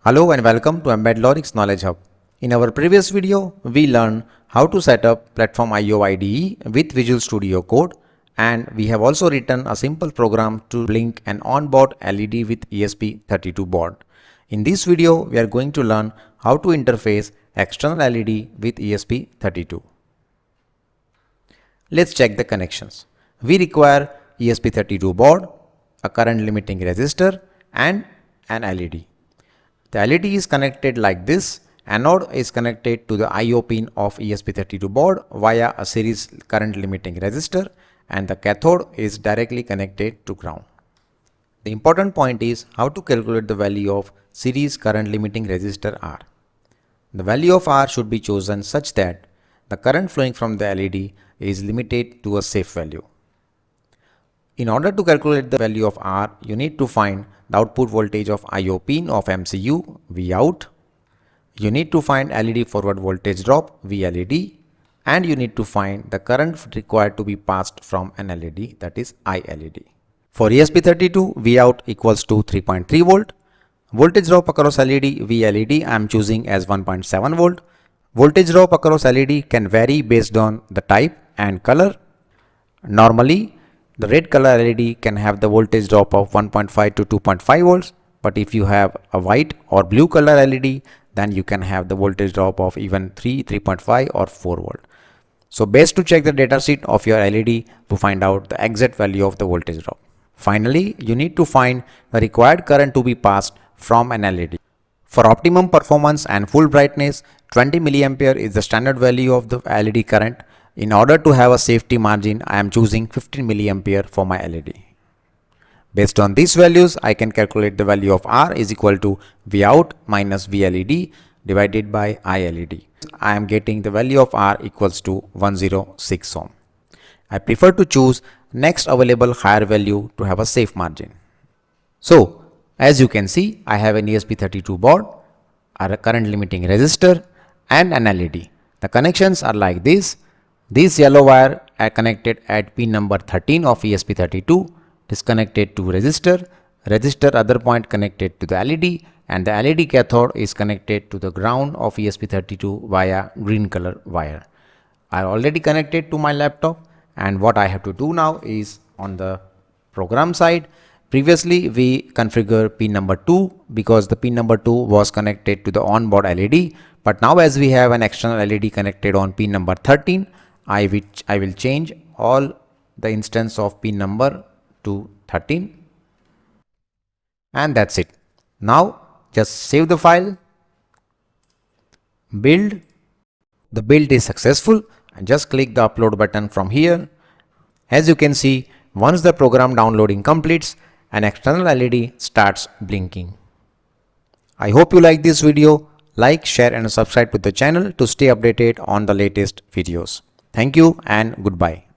Hello and welcome to Embed Logic's Knowledge Hub. In our previous video, we learned how to set up PlatformIO IDE with Visual Studio Code, and we have also written a simple program to blink an on-board LED with ESP32 board. In this video, we are going to learn how to interface external LED with ESP32. Let's check the connections. We require ESP32 board, a current limiting resistor, and an LED. The LED is connected like this. Anode is connected to the I/O pin of ESP32 board via a series current limiting resistor, and the cathode is directly connected to ground. The important point is how to calculate the value of series current limiting resistor R. The value of R should be chosen such that the current flowing from the LED is limited to a safe value. In order to calculate the value of R, you need to find the output voltage of I/O pin of MCU, Vout. You need to find LED forward voltage drop, VLED, and you need to find the current required to be passed from an LED, that is ILED. For ESP32, Vout equals to 3.3 volt. Voltage drop across LED, VLED, I am choosing as 1.7 volt. Voltage drop across LED can vary based on the type and color. Normally, the red color LED can have the voltage drop of 1.5 to 2.5 volts, but if you have a white or blue color LED, then you can have the voltage drop of even 3.5 or 4 volt. So best to check the datasheet of your LED to find out the exact value of the voltage drop. Finally, you need to find the required current to be passed from an LED. For optimum performance and full brightness, 20 mA is the standard value of the LED current. In order to have a safety margin, I am choosing 15 mA for my LED. Based on these values, I can calculate the value of R is equal to Vout minus VLED divided by ILED. I am getting the value of R equals to 106 ohm. I prefer to choose next available higher value to have a safe margin. So, as you can see, I have an ESP32 board, a current limiting resistor, and an LED. The connections are like this. These yellow wire are connected at pin number 13 of ESP32. It is connected to resistor. Resistor other point connected to the LED, and the LED cathode is connected to the ground of ESP32 via green color wire. I already connected to my laptop, and what I have to do now is on the program side. Previously we configure pin number 2 because the pin number 2 was connected to the onboard LED, but now as we have an external LED connected on pin number 13, I will change all the instance of pin number to 13, and that's it. Now just save the file, build. The build is successful, and just click the upload button from here. As you can see, once the program downloading completes, an external LED starts blinking. I hope you like this video. Like, share and subscribe to the channel to stay updated on the latest videos. Thank you and goodbye.